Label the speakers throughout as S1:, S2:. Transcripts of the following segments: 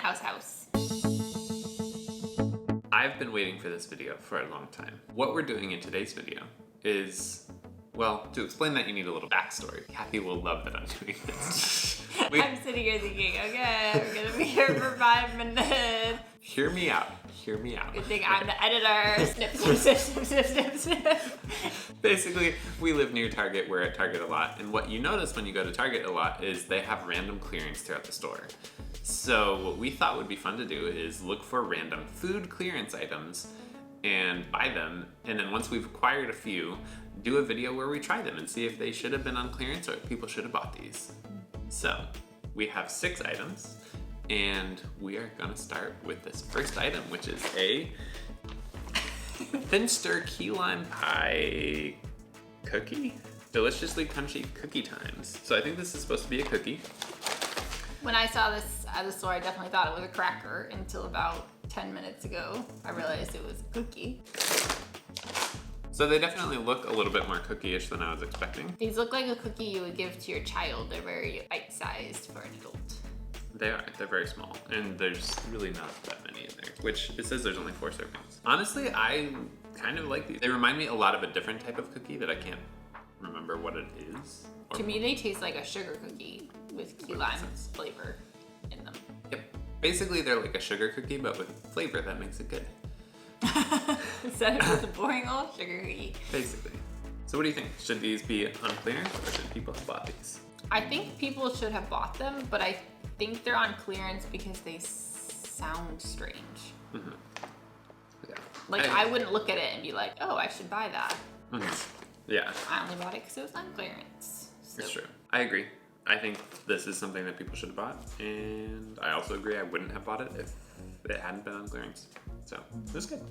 S1: house.
S2: I've been waiting for this video for a long time. What we're doing in today's video is, well, to explain that you need a little backstory. Kathy will love that I'm doing this.
S1: I'm sitting here thinking, okay, we're gonna be here for 5 minutes.
S2: Hear me out. Hear me out.
S1: Good thing I'm the editor. Snip, snip, snip, snip, snip, snip, snip.
S2: Basically, we live near Target. We're at Target a lot. And what you notice when you go to Target a lot is they have random clearance throughout the store. So what we thought would be fun to do is look for random food clearance items and buy them. And then once we've acquired a few, do a video where we try them and see if they should have been on clearance or if people should have bought these. So we have 6 items and we are gonna start with this first item, which is a Finster key lime pie cookie. Deliciously crunchy cookie times. So I think this is supposed to be a cookie.
S1: When I saw this at the store, I definitely thought it was a cracker until about 10 minutes ago. I realized it was a cookie.
S2: So they definitely look a little bit more cookie-ish than I was expecting.
S1: These look like a cookie you would give to your child. They're very bite-sized for an adult.
S2: They are. They're very small. And there's really not that many in there, which it says there's only 4 servings. Honestly, I kind of like these. They remind me a lot of a different type of cookie that I can't remember what it is.
S1: To me, they taste like a sugar cookie with key lime flavor in them.
S2: Yep. Basically, they're like a sugar cookie, but with flavor that makes it good.
S1: Instead of just a boring old sugar cookie.
S2: Basically. So what do you think? Should these be on clearance or should people have bought these?
S1: I think people should have bought them, but I think they're on clearance because they sound strange.
S2: Mm-hmm. Yeah.
S1: Like, I wouldn't look at it and be like, oh, I should buy that.
S2: Mm-hmm. Yeah.
S1: I only bought it because it was on clearance. So.
S2: It's true. I agree. I think this is something that people should have bought, and I also agree I wouldn't have bought it if it hadn't been on clearance. So, it was good.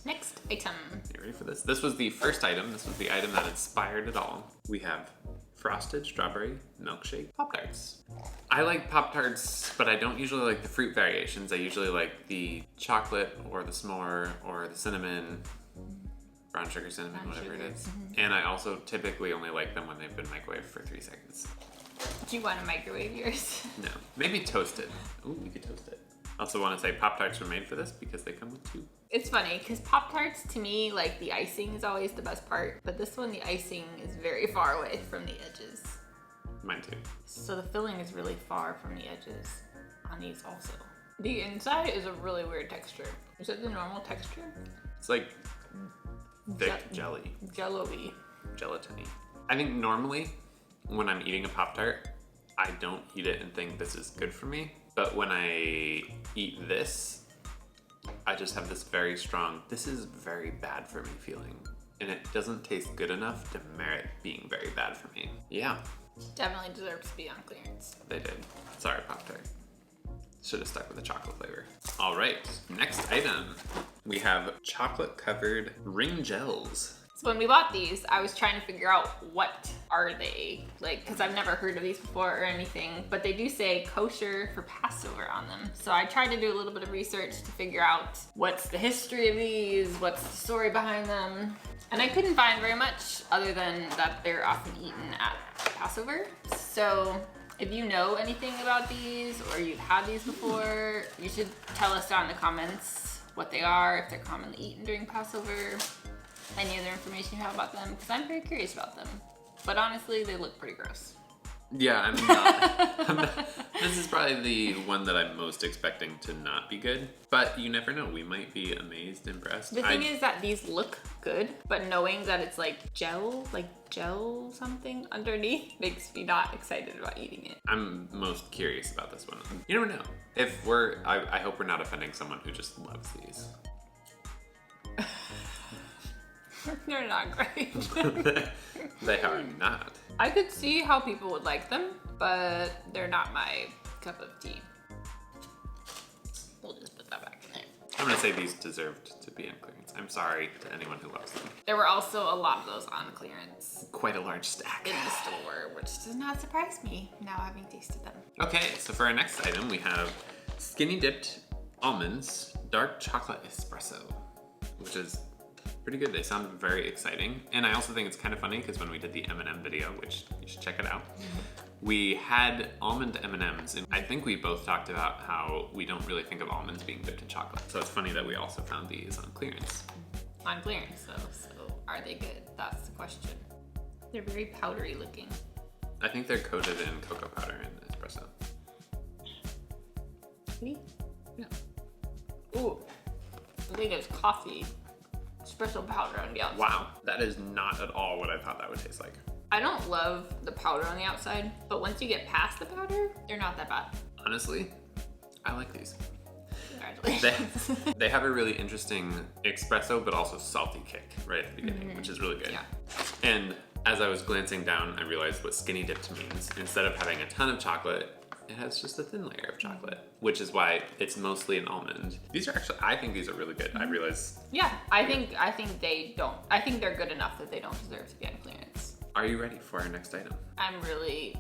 S1: Next item.
S2: You ready for this? This was the first item. This was the item that inspired it all. We have frosted strawberry milkshake Pop-Tarts. I like Pop-Tarts, but I don't usually like the fruit variations. I usually like the chocolate or the s'more or the cinnamon, brown sugar cinnamon, whatever it is. Mm-hmm. And I also typically only like them when they've been microwaved for 3 seconds.
S1: Do you want to microwave yours?
S2: No, maybe toasted. Ooh, you could toast it. Also want to say Pop-Tarts were made for this because they come with 2.
S1: It's funny because Pop-Tarts, to me, like the icing is always the best part, but this one, the icing is very far away from the edges.
S2: Mine too.
S1: So the filling is really far from the edges on these also. The inside is a really weird texture. Is it the normal texture?
S2: It's like thick jelly.
S1: Jello-y.
S2: Gelatiny. I think normally when I'm eating a Pop-Tart, I don't eat it and think this is good for me. But when I eat this, I just have this very strong, this is very bad for me feeling. And it doesn't taste good enough to merit being very bad for me. Yeah.
S1: Definitely deserves to be on clearance.
S2: They did. Sorry, Pop-Tart. Should have stuck with the chocolate flavor. All right, next item. We have chocolate covered ring gels.
S1: So when we bought these, I was trying to figure out what are they, like, because I've never heard of these before or anything, but they do say kosher for Passover on them. So I tried to do a little bit of research to figure out what's the history of these, what's the story behind them. And I couldn't find very much other than that they're often eaten at Passover. So if you know anything about these or you've had these before, you should tell us down in the comments what they are, if they're commonly eaten during Passover, any other information you have about them, because I'm very curious about them. But honestly, they look pretty gross.
S2: Yeah, I'm not. This is probably the one that I'm most expecting to not be good. But you never know. We might be amazed, impressed.
S1: The thing is that these look good, but knowing that it's like gel something underneath makes me not excited about eating it.
S2: I'm most curious about this one. You never know. If I hope we're not offending someone who just loves these.
S1: They're not great.
S2: They are not.
S1: I could see how people would like them, but they're not my cup of tea. We'll just put that back in there.
S2: I'm gonna say these deserved to be on clearance. I'm sorry to anyone who loves them.
S1: There were also a lot of those on clearance.
S2: Quite a large stack.
S1: In the store, which does not surprise me now having tasted them.
S2: Okay, so for our next item, we have Skinny Dipped Almonds Dark Chocolate Espresso, which is pretty good. They sound very exciting. And I also think it's kind of funny because when we did the M&M video, which you should check it out, We had almond M&Ms, and I think we both talked about how we don't really think of almonds being dipped in chocolate. So it's funny that we also found these on clearance.
S1: On clearance, though, so are they good? That's the question. They're very powdery looking.
S2: I think they're coated in cocoa powder and espresso.
S1: Me?
S2: Yeah.
S1: Ooh, I think it's coffee. Espresso powder on the outside.
S2: Wow, that is not at all what I thought that would taste like.
S1: I don't love the powder on the outside, but once you get past the powder, they're not that bad.
S2: Honestly, I like these.
S1: Congratulations.
S2: They have a really interesting espresso, but also salty kick right at the beginning, which is really good.
S1: Yeah.
S2: And as I was glancing down, I realized what skinny dipped means. Instead of having a ton of chocolate, it has just a thin layer of chocolate, which is why it's mostly an almond. These are actually, I think these are really good. I realize.
S1: Yeah, I think they don't. I think they're good enough that they don't deserve to be on clearance.
S2: Are you ready for our next item?
S1: I'm really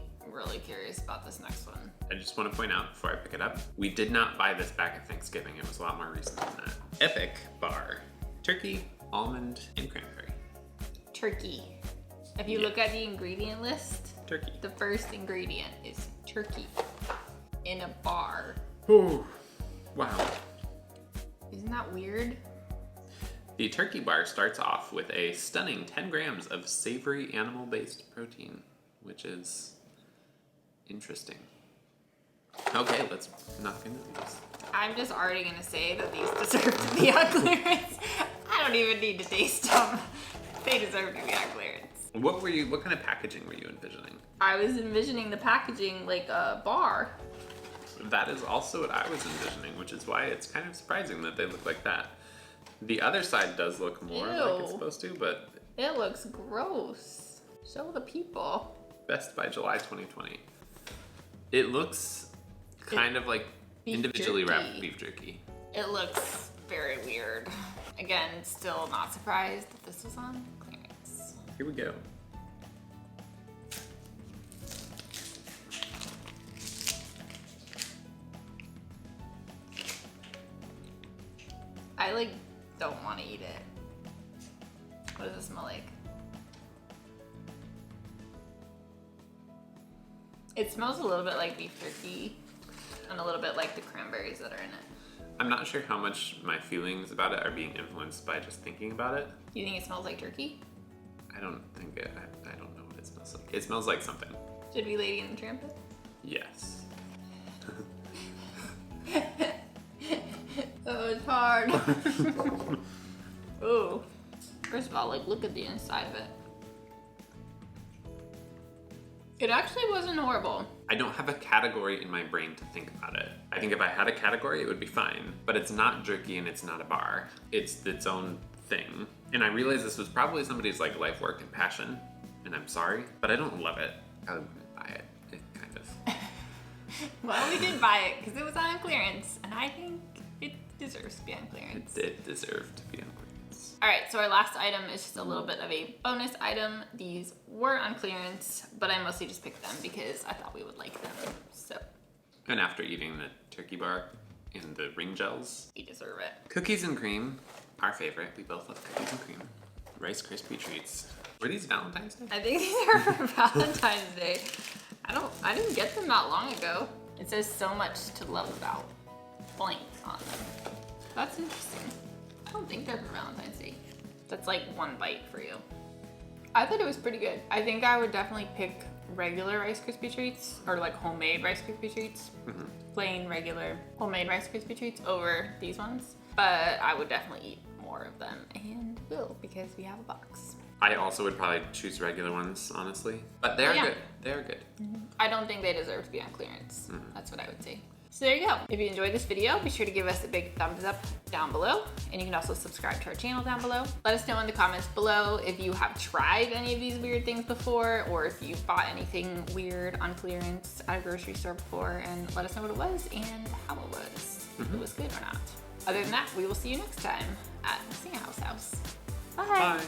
S1: curious about this next one.
S2: I just want to point out before I pick it up, we did not buy this back at Thanksgiving. It was a lot more recent than that. Epic Bar. Turkey, almond, and cranberry.
S1: Turkey. If you look at the ingredient list,
S2: Turkey.
S1: the first ingredient is turkey in a bar.
S2: Ooh. Wow.
S1: Isn't that weird?
S2: The turkey bar starts off with a stunning 10 grams of savory animal-based protein, which is interesting. Okay, let's knock into these.
S1: I'm just already gonna say that these deserve to be on clearance. I don't even need to taste them. They deserve to be on clearance.
S2: What kind of packaging were you envisioning?
S1: I was envisioning the packaging like a bar.
S2: That is also what I was envisioning, which is why it's kind of surprising that they look like that. The other side does look more like it's supposed to, but...
S1: It looks gross. Show the people.
S2: Best by July 2020. It looks kind of like individually wrapped beef jerky.
S1: It looks very weird. Again, still not surprised that this was on clearance.
S2: Here we go.
S1: I don't want to eat it. What does it smell like? It smells a little bit like beef jerky and a little bit like the cranberries that are in it.
S2: I'm not sure how much my feelings about it are being influenced by just thinking about it.
S1: You think it smells like turkey?
S2: I don't think it, I don't know what it smells like. It smells like something.
S1: Should we Lady and the Tramp it?
S2: Yes.
S1: Oh, it's hard. Ooh. First of all, look at the inside of it. It actually wasn't horrible.
S2: I don't have a category in my brain to think about it. I think if I had a category, it would be fine. But it's not jerky and it's not a bar. It's its own thing. And I realize this was probably somebody's life work and passion. And I'm sorry, but I don't love it. I wouldn't buy it. It kind of.
S1: Well, we did buy it because it was on clearance. And I think it deserves to be on clearance.
S2: It deserved to be on clearance.
S1: All right, so our last item is just a little bit of a bonus item. These were on clearance, but I mostly just picked them because I thought we would like them, so.
S2: And after eating the turkey bar and the ring gels,
S1: We deserve it.
S2: cookies and cream, our favorite. We both love cookies and cream. Rice Krispie treats. Were these Valentine's Day?
S1: I think these are for Valentine's Day. I didn't get them not long ago. It says so much to love about blank on them. That's interesting. I don't think they're for Valentine's Day. That's one bite for you. I thought it was pretty good. I think I would definitely pick regular Rice Krispie treats or homemade Rice Krispie treats.
S2: Mm-hmm.
S1: Plain, regular, homemade Rice Krispie treats over these ones. But I would definitely eat more of them and will because we have a box.
S2: I also would probably choose regular ones, honestly. But they're
S1: Yeah.
S2: good. They're good.
S1: I don't think they deserve to be on clearance. That's what I would say. So there you go. If you enjoyed this video, be sure to give us a big thumbs up down below. And you can also subscribe to our channel down below. Let us know in the comments below if you have tried any of these weird things before, or if you bought anything weird on clearance at a grocery store before, and let us know what it was and how it was, if it was good or not. Other than that, we will see you next time at Sing House. Bye.
S2: Bye.